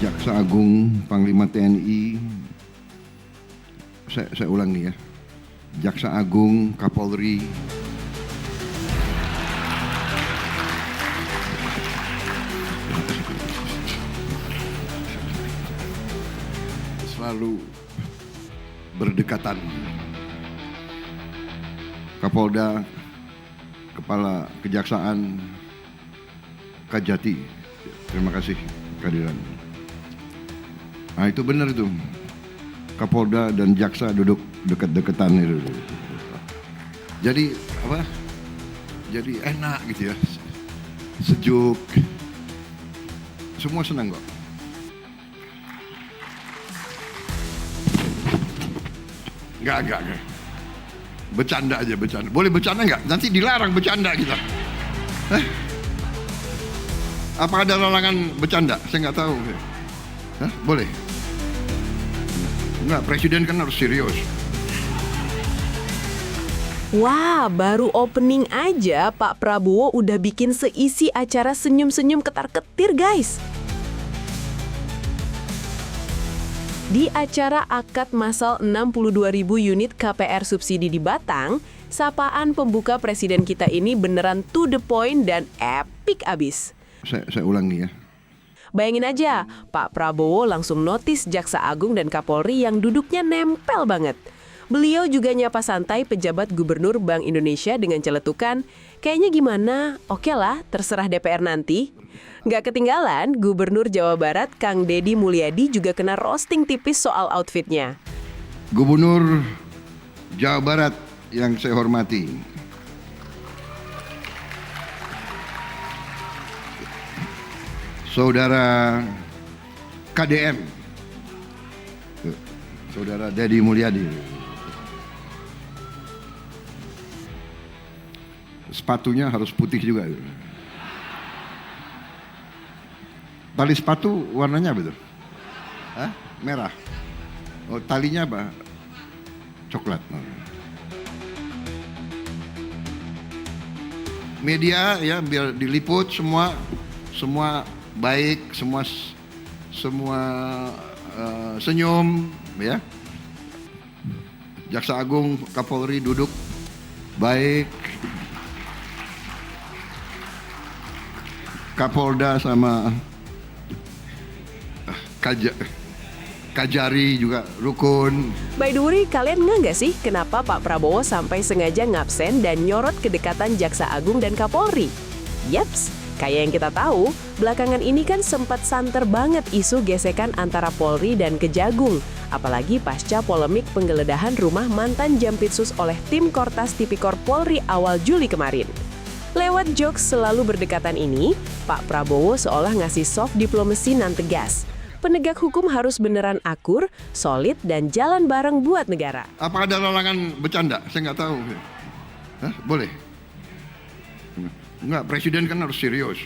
Jaksa Agung, Panglima TNI, saya ulang nih ya, Jaksa Agung, Kapolri, selalu berdekatan. Kapolda, Kepala Kejaksaan, Kajati, terima kasih kehadiran. Nah itu benar itu, Kapolda dan Jaksa duduk dekat-dekatan itu. Jadi apa? Jadi enak gitu ya, sejuk. Semua senang kok. Enggak. Bercanda aja, bercanda. Boleh bercanda enggak? Nanti dilarang bercanda kita. Apa ada larangan bercanda? Saya nggak tahu. Boleh? Enggak, presiden kan harus serius. Wah, baru opening aja Pak Prabowo udah bikin seisi acara senyum-senyum ketar-ketir, guys. Di acara akad massal 62.000 unit KPR subsidi di Batang, sapaan pembuka presiden kita ini beneran to the point dan epic abis. Saya ulang nih ya. Bayangin aja, Pak Prabowo langsung notis Jaksa Agung dan Kapolri yang duduknya nempel banget. Beliau juga nyapa santai pejabat Gubernur Bank Indonesia dengan celetukan, kayaknya gimana? Oke lah, terserah DPR nanti. Nggak ketinggalan, Gubernur Jawa Barat Kang Deddy Mulyadi juga kena roasting tipis soal outfitnya. Gubernur Jawa Barat yang saya hormati, Saudara KDM, Saudara Deddy Mulyadi. Sepatunya harus putih juga. Tali sepatu warnanya apa tuh? Merah. Oh, talinya apa? Coklat. Media ya biar diliput semua baik, semua senyum ya. Jaksa Agung, Kapolri duduk baik. Kapolda sama Kajari juga rukun. By the way, kalian nggak sih kenapa Pak Prabowo sampai sengaja ngabsen dan nyorot kedekatan Jaksa Agung dan Kapolri? Yaps, kayak yang kita tahu, belakangan ini kan sempat santer banget isu gesekan antara Polri dan Kejagung. Apalagi pasca polemik penggeledahan rumah mantan Jampitsus oleh tim Kortas Tipikor Polri awal Juli kemarin. Lewat jokes selalu berdekatan ini, Pak Prabowo seolah ngasih soft diplomacy nan tegas. Penegak hukum harus beneran akur, solid, dan jalan bareng buat negara. Apa ada larangan bercanda? Saya nggak tahu. Boleh? Enggak, presiden kan harus serius.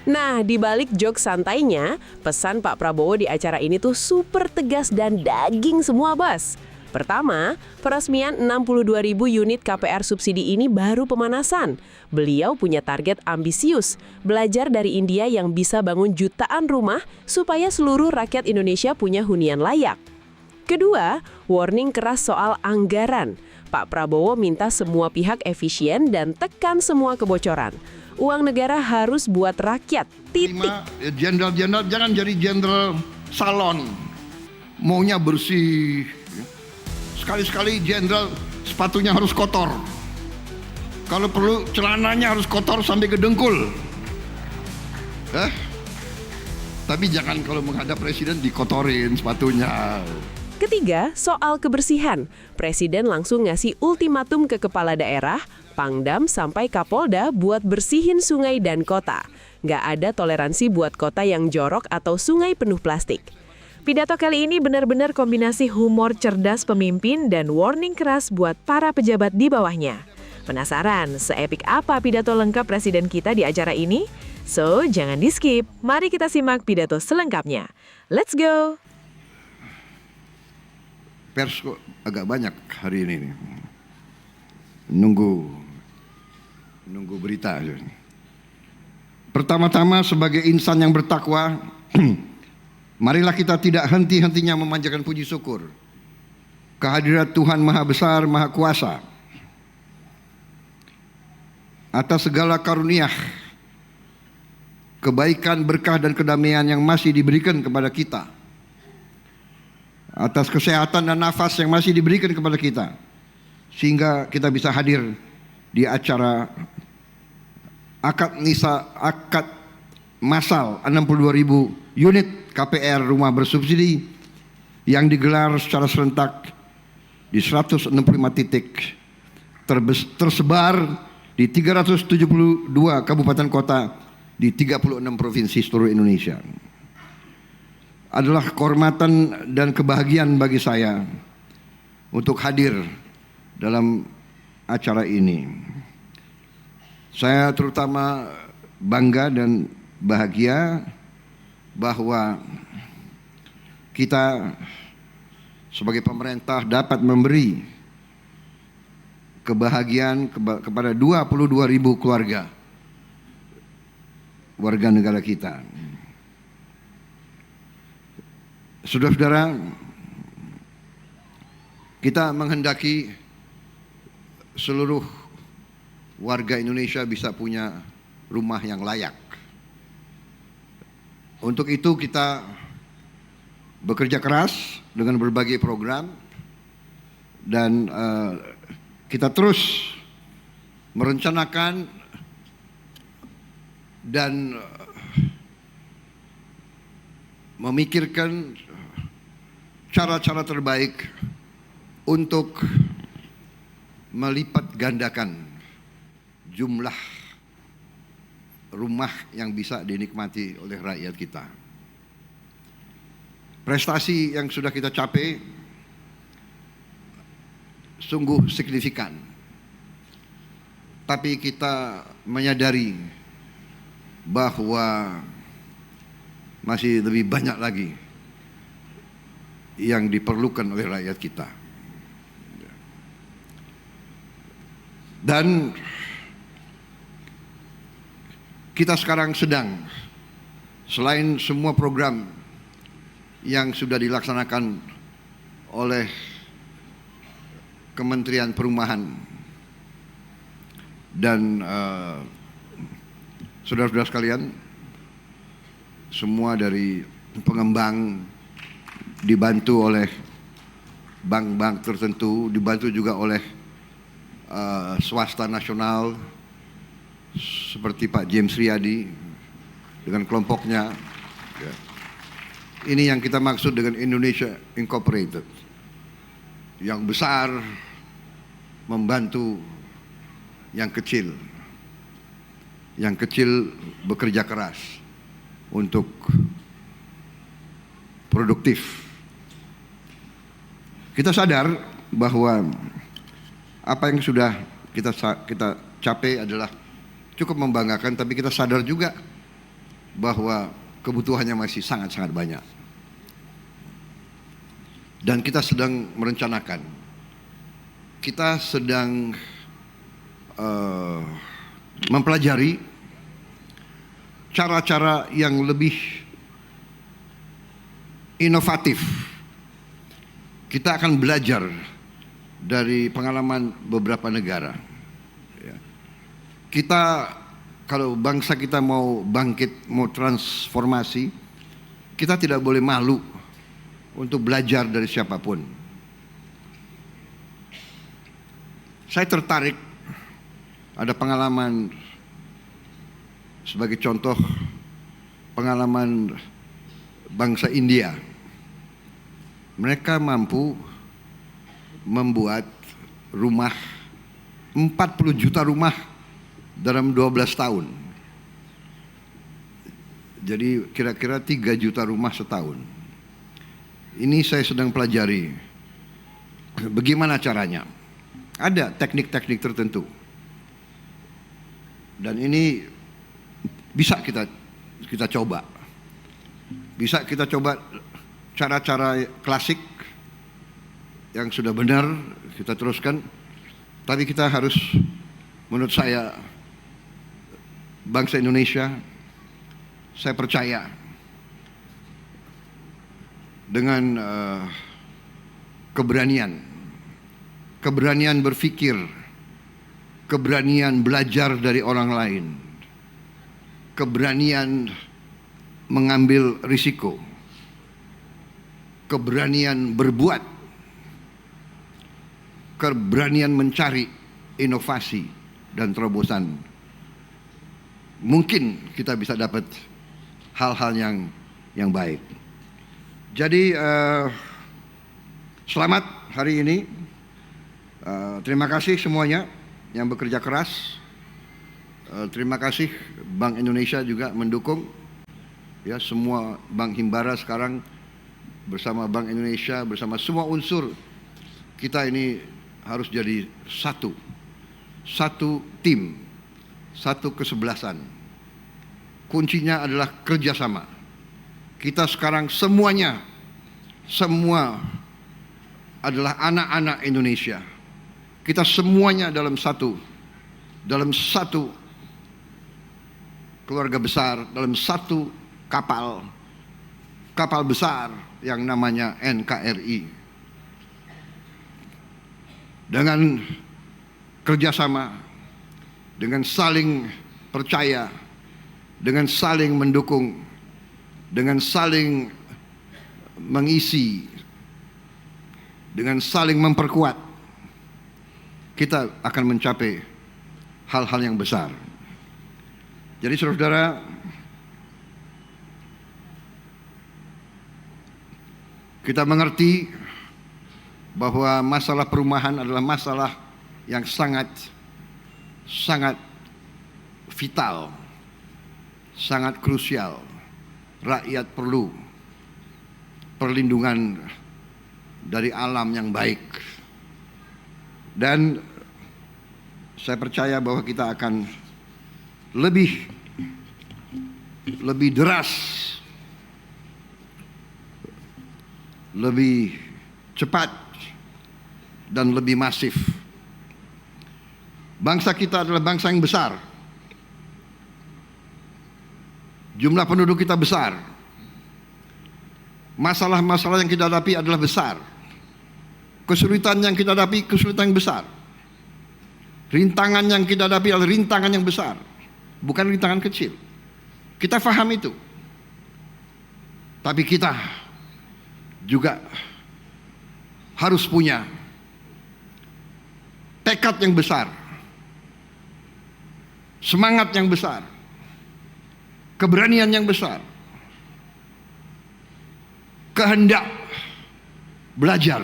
Nah, di balik jokes santainya, pesan Pak Prabowo di acara ini tuh super tegas dan daging semua, bos. Pertama, peresmian 62.000 unit KPR subsidi ini baru pemanasan. Beliau punya target ambisius, belajar dari India yang bisa bangun jutaan rumah supaya seluruh rakyat Indonesia punya hunian layak. Kedua, warning keras soal anggaran. Pak Prabowo minta semua pihak efisien dan tekan semua kebocoran. Uang negara harus buat rakyat, titik. Jenderal-jenderal jangan jadi jenderal salon. Maunya bersih. Sekali-sekali jenderal sepatunya harus kotor. Kalau perlu celananya harus kotor sampai ke dengkul. Tapi jangan kalau menghadap presiden dikotorin sepatunya. Ketiga, soal kebersihan. Presiden langsung ngasih ultimatum ke kepala daerah, Pangdam sampai Kapolda buat bersihin sungai dan kota. Nggak ada toleransi buat kota yang jorok atau sungai penuh plastik. Pidato kali ini benar-benar kombinasi humor cerdas pemimpin dan warning keras buat para pejabat di bawahnya. Penasaran seepik apa pidato lengkap presiden kita di acara ini? So, jangan di-skip. Mari kita simak pidato selengkapnya. Let's go! Pers kok agak banyak hari ini nih. Nunggu berita. Pertama-tama sebagai insan yang bertakwa, Marilah kita tidak henti-hentinya memanjatkan puji syukur kehadirat Tuhan Maha Besar, Maha Kuasa atas segala karunia, kebaikan, berkah dan kedamaian yang masih diberikan kepada kita, atas kesehatan dan nafas yang masih diberikan kepada kita, sehingga kita bisa hadir di acara akad masal 62.000 unit KPR rumah bersubsidi yang digelar secara serentak di 165 titik tersebar di 372 kabupaten kota di 36 provinsi seluruh Indonesia. Adalah kehormatan dan kebahagiaan bagi saya untuk hadir dalam acara ini. Saya terutama bangga dan bahagia bahwa kita sebagai pemerintah dapat memberi kebahagiaan kepada 22.000 keluarga warga negara kita. Saudara-saudara, kita menghendaki seluruh warga Indonesia bisa punya rumah yang layak. Untuk itu kita bekerja keras dengan berbagai program dan kita terus merencanakan dan memikirkan cara-cara terbaik untuk melipat gandakan jumlah rumah yang bisa dinikmati oleh rakyat kita. Prestasi yang sudah kita capai sungguh signifikan. Tapi kita menyadari bahwa masih lebih banyak lagi yang diperlukan oleh rakyat kita. Dan kita sekarang sedang, selain semua program yang sudah dilaksanakan oleh Kementerian Perumahan dan saudara-saudara sekalian, semua dari pengembang dibantu oleh bank-bank tertentu, dibantu juga oleh swasta nasional seperti Pak James Riyadi dengan kelompoknya. Ini yang kita maksud dengan Indonesia Incorporated, yang besar membantu yang kecil. Yang kecil bekerja keras untuk produktif. Kita sadar bahwa apa yang sudah kita capai adalah cukup membanggakan, tapi kita sadar juga bahwa kebutuhannya masih sangat-sangat banyak. Dan kita sedang merencanakan, kita sedang mempelajari cara-cara yang lebih inovatif. Kita akan belajar dari pengalaman beberapa negara. Kita, kalau bangsa kita mau bangkit, mau transformasi, kita tidak boleh malu untuk belajar dari siapapun. Saya tertarik, ada pengalaman, sebagai contoh, pengalaman bangsa India. Mereka mampu membuat rumah, 40 juta rumah dalam 12 tahun. Jadi kira-kira 3 juta rumah setahun. Ini saya sedang pelajari bagaimana caranya. Ada teknik-teknik tertentu. Dan ini bisa kita coba. Bisa kita coba cara-cara klasik yang sudah benar, kita teruskan. Tapi kita harus, menurut saya, bangsa Indonesia, saya percaya dengan keberanian berpikir, keberanian belajar dari orang lain, keberanian mengambil risiko, keberanian berbuat, keberanian mencari inovasi dan terobosan. Mungkin kita bisa dapat hal-hal yang baik. Jadi selamat hari ini. Terima kasih semuanya yang bekerja keras. Terima kasih Bank Indonesia juga mendukung. Ya, semua Bank Himbara sekarang bersama Bank Indonesia, bersama semua unsur kita ini harus jadi satu tim, satu kesebelasan. Kuncinya adalah kerjasama. Kita sekarang semua adalah anak-anak Indonesia. Kita semuanya dalam satu keluarga besar, dalam satu kapal besar yang namanya NKRI. Dengan kerjasama, dengan saling percaya, dengan saling mendukung, dengan saling mengisi, dengan saling memperkuat, kita akan mencapai hal-hal yang besar. Jadi saudara-saudara, kita mengerti bahwa masalah perumahan adalah masalah yang sangat vital, sangat krusial. Rakyat perlu perlindungan dari alam yang baik. Dan saya percaya bahwa kita akan lebih deras, lebih cepat, dan lebih masif. Bangsa kita adalah bangsa yang besar. Jumlah penduduk kita besar. Masalah-masalah yang kita hadapi adalah besar. Kesulitan yang kita hadapi, kesulitan yang besar. Rintangan yang kita hadapi adalah rintangan yang besar, bukan rintangan kecil. Kita paham itu. Tapi kita juga harus punya tekad yang besar, semangat yang besar, keberanian yang besar, kehendak belajar.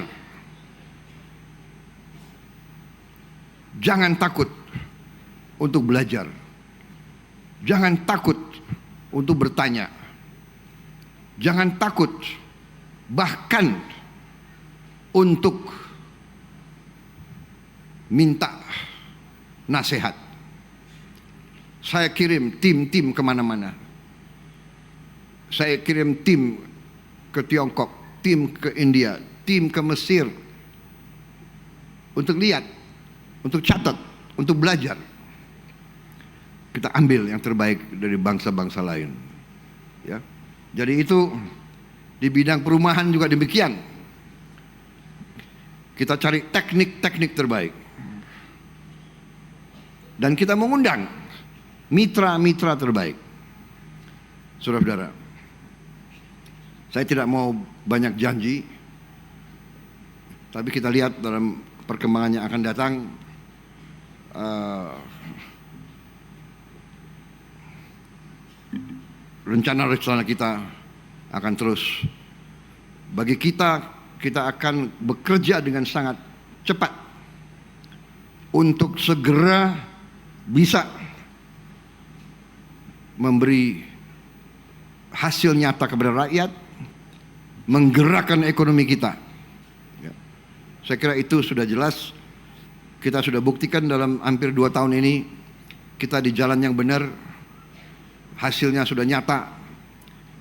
Jangan takut untuk belajar. Jangan takut untuk bertanya. Jangan takut bahkan untuk minta nasihat. Saya kirim tim-tim kemana-mana. Saya kirim tim ke Tiongkok, tim ke India, tim ke Mesir untuk lihat, untuk catat, untuk belajar. Kita ambil yang terbaik dari bangsa-bangsa lain. Ya. Jadi itu di bidang perumahan juga demikian. Kita cari teknik-teknik terbaik. Dan kita mengundang mitra-mitra terbaik. Saudara-saudara, saya tidak mau banyak janji, tapi kita lihat dalam perkembangan yang akan datang, rencana-rencana kita akan terus. Bagi kita akan bekerja dengan sangat cepat untuk segera bisa memberi hasil nyata kepada rakyat, menggerakkan ekonomi kita. Ya. Saya kira itu sudah jelas. Kita sudah buktikan dalam hampir 2 tahun ini kita di jalan yang benar. Hasilnya sudah nyata.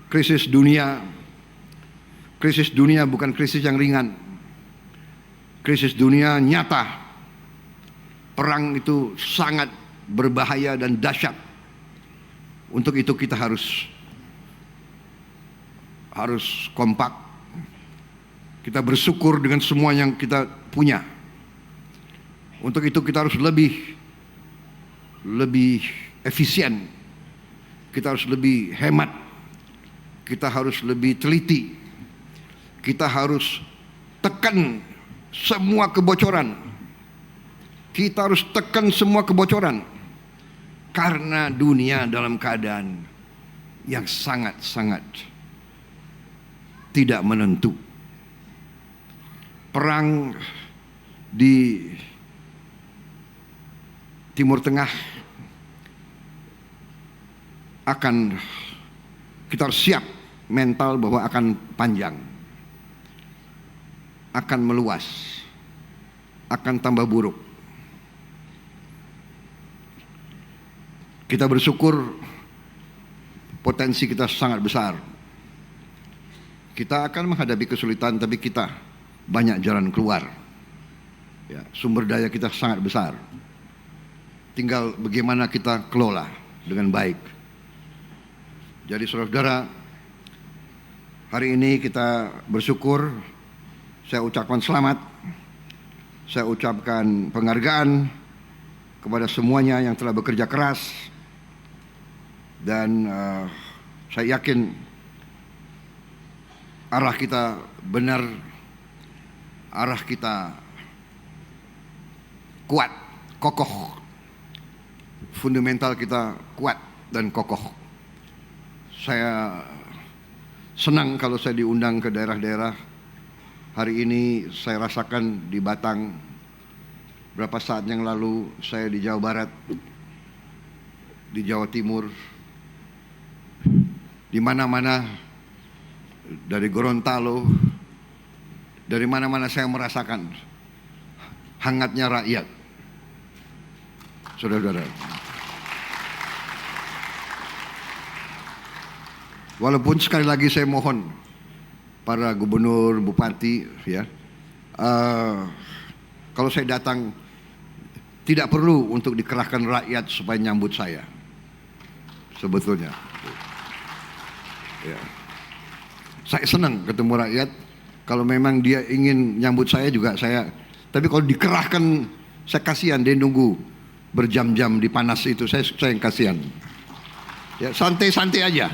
Krisis dunia bukan krisis yang ringan. Krisis dunia nyata. Perang itu sangat berbahaya dan dahsyat. Untuk itu kita harus kompak, Kita bersyukur dengan semua yang kita punya. Untuk itu kita harus lebih efisien. Kita harus lebih hemat. Kita harus lebih teliti. Kita harus tekan semua kebocoran. Kita harus tekan semua kebocoran. Karena dunia dalam keadaan yang sangat-sangat tidak menentu. Perang di Timur Tengah akan, kita harus siap mental bahwa akan panjang, akan meluas, akan tambah buruk. Kita bersyukur potensi kita sangat besar. Kita akan menghadapi kesulitan, tapi kita banyak jalan keluar. Ya, sumber daya kita sangat besar. Tinggal bagaimana kita kelola dengan baik. Jadi saudara-saudara, hari ini kita bersyukur. Saya ucapkan selamat. Saya ucapkan penghargaan kepada semuanya yang telah bekerja keras. Dan saya yakin arah kita benar, arah kita kuat, kokoh, fundamental kita kuat dan kokoh. Saya senang kalau saya diundang ke daerah-daerah. Hari ini saya rasakan di Batang, berapa saat yang lalu saya di Jawa Barat, di Jawa Timur, di mana-mana, dari Gorontalo, dari mana-mana saya merasakan hangatnya rakyat. Saudara-saudara, walaupun sekali lagi saya mohon para gubernur, bupati, ya, kalau saya datang tidak perlu untuk dikerahkan rakyat supaya nyambut saya. Sebetulnya, ya, saya senang ketemu rakyat. Kalau memang dia ingin nyambut saya juga saya. Tapi kalau dikerahkan, saya kasihan dia nunggu berjam-jam di panas itu. Saya yang kasihan. Ya, santai-santai aja,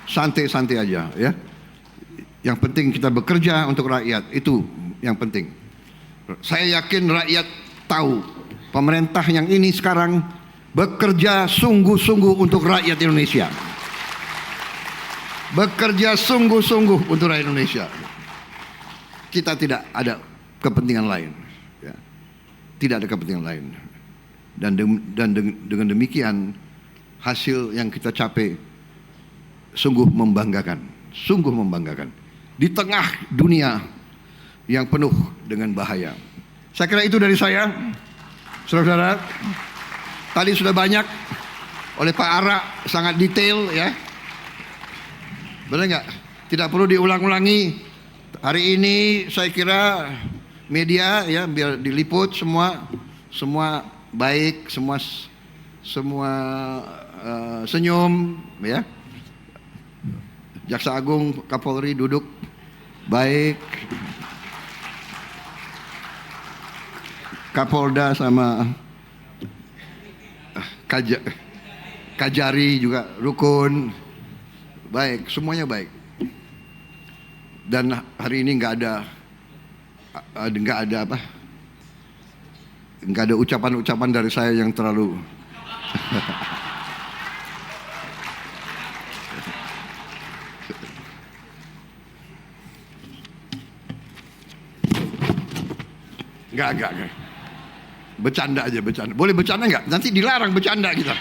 santai-santai aja. Ya, yang penting kita bekerja untuk rakyat, itu yang penting. Saya yakin rakyat tahu pemerintah yang ini sekarang bekerja sungguh-sungguh untuk rakyat Indonesia. Bekerja sungguh-sungguh untuk rakyat Indonesia. Kita tidak ada kepentingan lain, ya. Tidak ada kepentingan lain. Dan dengan demikian hasil yang kita capai sungguh membanggakan, sungguh membanggakan di tengah dunia yang penuh dengan bahaya. Saya kira itu dari saya, saudara-saudara. Tadi sudah banyak oleh Pak Ara, sangat detail, ya. Benar nggak? Tidak perlu diulang-ulangi. Hari ini saya kira media, ya, biar diliput semua baik, semua senyum, ya. Jaksa Agung, Kapolri duduk baik, Kapolda sama Kajari juga rukun, baik, semuanya baik. Dan hari ini nggak ada ucapan-ucapan dari saya yang terlalu Enggak. Bercanda aja, bercanda. Boleh bercanda enggak? Nanti dilarang bercanda kita.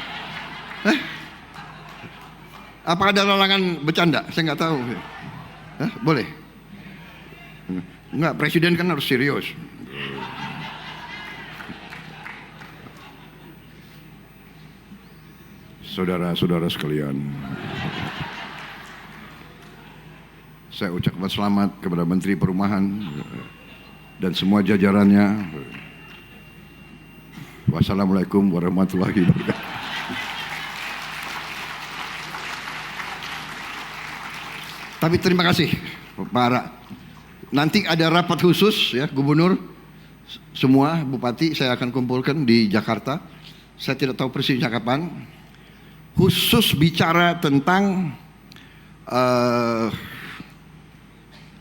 Apa ada larangan bercanda? Saya enggak tahu. Boleh? Enggak, presiden kan harus serius. Saudara-saudara sekalian, saya ucapkan selamat kepada Menteri Perumahan dan semua jajarannya. Wassalamualaikum warahmatullahi wabarakatuh. Tapi terima kasih Pak Ara. Nanti ada rapat khusus ya, gubernur, semua bupati saya akan kumpulkan di Jakarta. Saya tidak tahu persisnya kapan. Khusus bicara tentang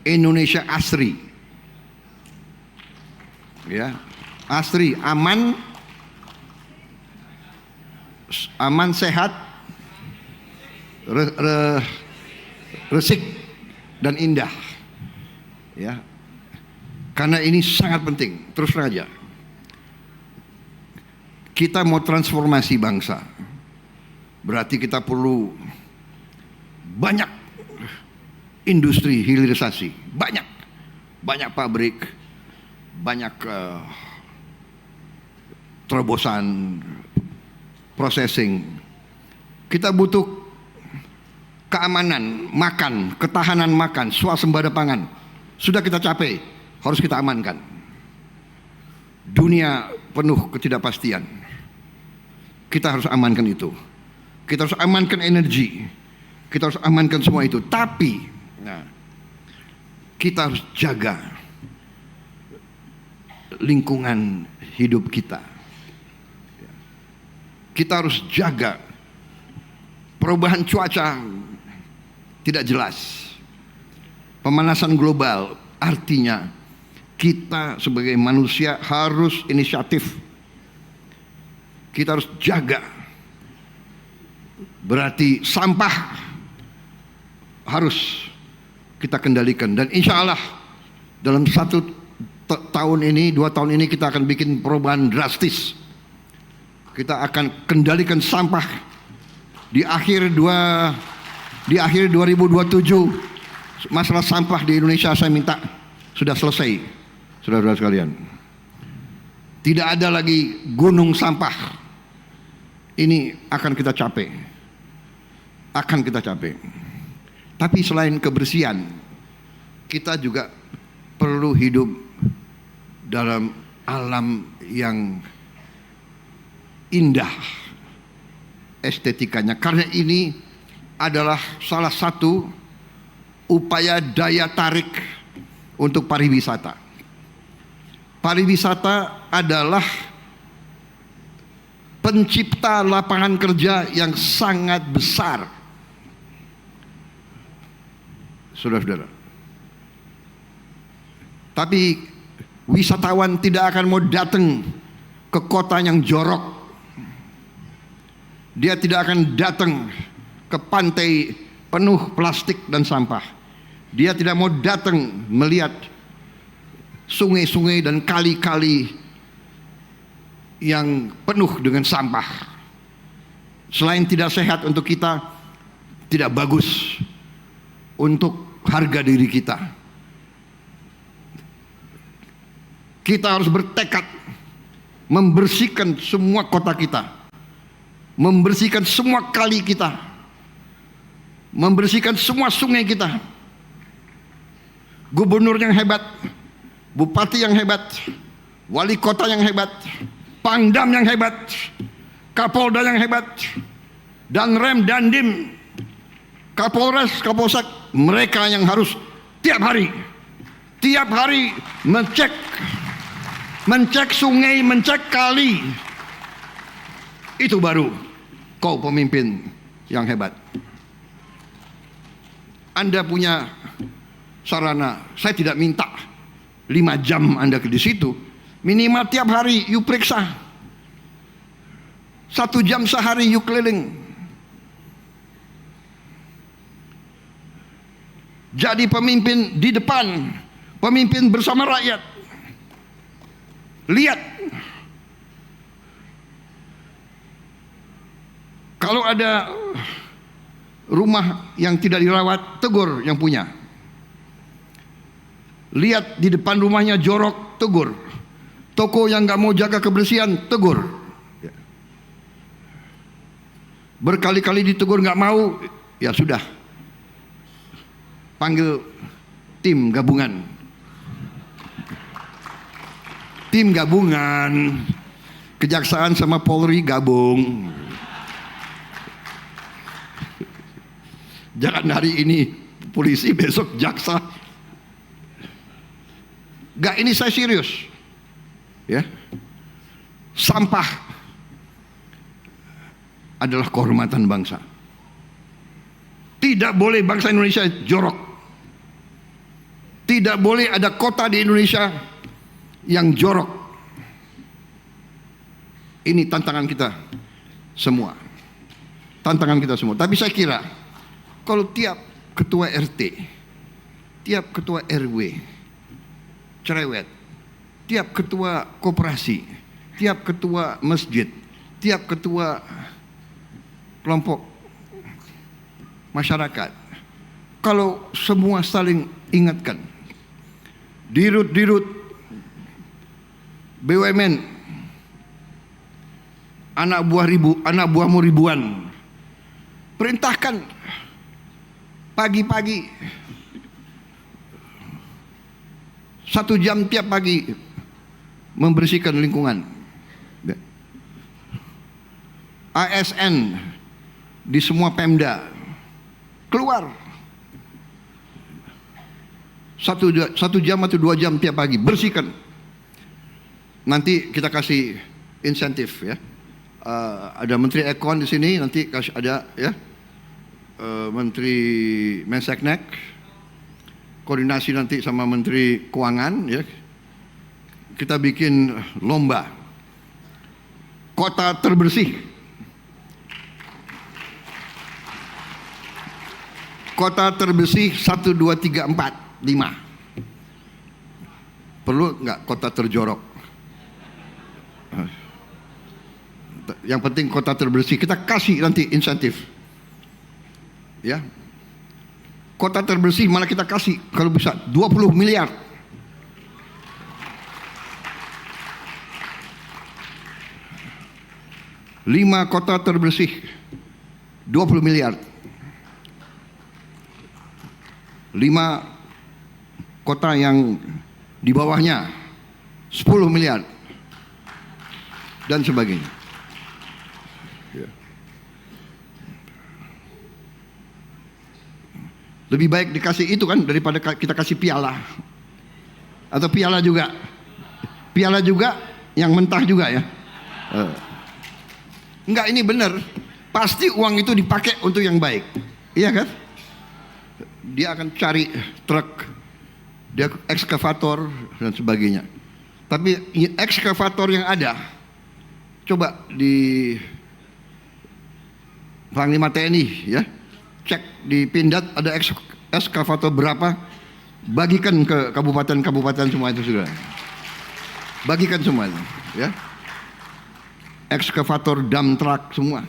Indonesia asri. Ya, asri, aman, sehat, resik dan indah. Ya, karena ini sangat penting. Terus saja, kita mau transformasi bangsa, berarti kita perlu banyak industri hilirisasi, banyak pabrik, banyak terobosan, processing. Kita butuh keamanan makan, ketahanan makan, swasembada pangan. Sudah kita capai, harus kita amankan. Dunia penuh ketidakpastian. Kita harus amankan itu. Kita harus amankan energi. Kita harus amankan semua itu. Tapi kita harus jaga lingkungan hidup kita. Kita harus jaga perubahan cuaca tidak jelas. Pemanasan global artinya kita sebagai manusia harus inisiatif. Kita harus jaga. Berarti sampah harus kita kendalikan. Dan insya Allah dalam 1 tahun ini, 2 tahun ini kita akan bikin perubahan drastis. Kita akan kendalikan sampah di akhir 2027. Masalah sampah di Indonesia saya minta sudah selesai, saudara-saudara sekalian. Tidak ada lagi gunung sampah. Ini akan kita capai. Tapi selain kebersihan, kita juga perlu hidup dalam alam yang indah estetikanya. Karena ini adalah salah satu upaya daya tarik untuk pariwisata. Pariwisata adalah pencipta lapangan kerja yang sangat besar. Saudara-saudara. Tapi wisatawan tidak akan mau datang ke kota yang jorok. Dia tidak akan datang ke pantai penuh plastik dan sampah. Dia tidak mau datang melihat sungai-sungai dan kali-kali yang penuh dengan sampah. Selain tidak sehat untuk kita, tidak bagus untuk harga diri kita. Kita harus bertekad membersihkan semua kota kita, membersihkan semua kali kita, membersihkan semua sungai kita. Gubernur yang hebat, bupati yang hebat, wali kota yang hebat, pangdam yang hebat, kapolda yang hebat, danrem, dandim, kapolres, kapolsek, mereka yang harus tiap hari mencek sungai, mencek kali. Itu baru kau pemimpin yang hebat. Anda punya sarana. Saya tidak minta 5 jam Anda di situ. Minimal tiap hari you periksa. 1 jam sehari you keliling. Jadi pemimpin di depan, pemimpin bersama rakyat. Lihat. Kalau ada rumah yang tidak dirawat, tegur yang punya. Lihat di depan rumahnya jorok, tegur. Toko yang gak mau jaga kebersihan, tegur. Berkali-kali ditegur gak mau, ya sudah. Panggil tim gabungan. Tim gabungan, Kejaksaan sama Polri gabung. Jangan hari ini polisi, besok jaksa. Gak, ini saya serius. Ya. Sampah adalah kehormatan bangsa. Tidak boleh bangsa Indonesia jorok. Tidak boleh ada kota di Indonesia yang jorok. Ini tantangan kita semua. Tantangan kita semua. Tapi saya kira kalau tiap ketua RT, tiap ketua RW cerewet, tiap ketua koperasi, tiap ketua masjid, tiap ketua kelompok masyarakat, kalau semua saling ingatkan, dirut-dirut BUMN, anak buahmu ribuan, perintahkan pagi-pagi 1 jam tiap pagi membersihkan lingkungan. ASN di semua Pemda keluar 1 jam atau 2 jam tiap pagi bersihkan. Nanti kita kasih insentif ya. Ada Menteri Ekon di sini, nanti kasih ada ya. Menteri Menseknek, koordinasi nanti sama Menteri Keuangan ya. Kita bikin lomba kota terbersih. Kota terbersih 1, 2, 3, 4, 5. Perlu nggak kota terjorok? Yang penting kota terbersih. Kita kasih nanti insentif. Ya. Kota terbersih malah kita kasih kalau bisa 20 miliar. Lima kota terbersih 20 miliar. 5 kota yang di bawahnya 10 miliar dan sebagainya. Ya. Lebih baik dikasih itu kan daripada kita kasih piala. Atau piala juga. Piala juga yang mentah juga ya. Enggak, ini benar. Pasti uang itu dipakai untuk yang baik. Iya kan? Dia akan cari truk, dia ekskavator dan sebagainya. Tapi ekskavator yang ada, coba di Panglima TNI ya, cek di Pindad ada ekskavator berapa, bagikan ke kabupaten-kabupaten semua itu sudah. Bagikan semuanya ya. Ekskavator, dump truck semua.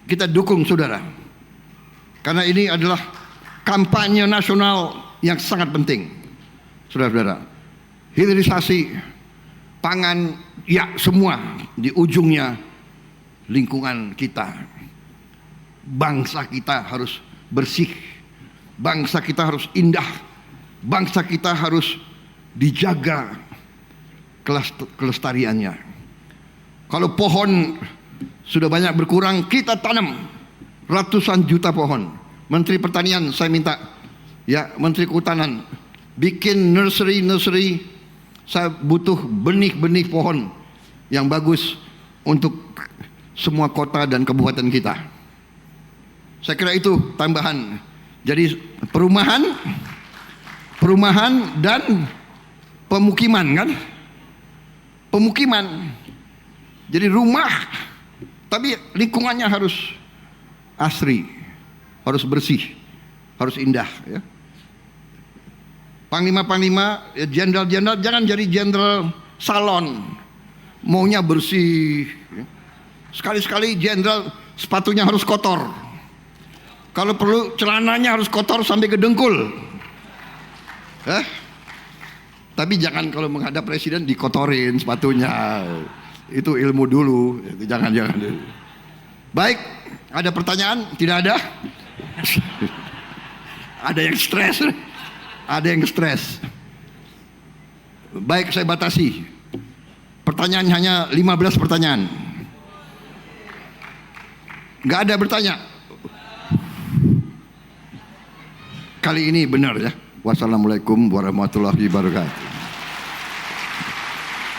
Kita dukung saudara. Karena ini adalah kampanye nasional yang sangat penting. Saudara-saudara. Hilirisasi pangan ya semua di ujungnya lingkungan kita. Bangsa kita harus bersih. Bangsa kita harus indah. Bangsa kita harus dijaga kelestariannya. Kalau pohon sudah banyak berkurang, kita tanam ratusan juta pohon. Menteri Pertanian saya minta, ya Menteri Kehutanan, bikin nursery. Saya butuh benih-benih pohon yang bagus untuk semua kota dan kabupaten kita. Saya kira itu tambahan. Jadi perumahan dan pemukiman kan? Pemukiman. Jadi rumah, tapi lingkungannya harus asri, harus bersih, harus indah. Ya. Panglima-panglima, jenderal-jenderal jangan jadi jenderal salon, maunya bersih. Ya. Sekali-sekali jenderal sepatunya harus kotor. Kalau perlu celananya harus kotor sampai ke dengkul. Tapi jangan kalau menghadap presiden dikotorin sepatunya. Itu ilmu dulu, jangan. Baik, ada pertanyaan? Tidak ada? Ada yang stres. Ada yang stres. Baik, saya batasi. Pertanyaan hanya 15 pertanyaan. Gak ada bertanya. Kali ini benar ya. Wassalamualaikum warahmatullahi wabarakatuh.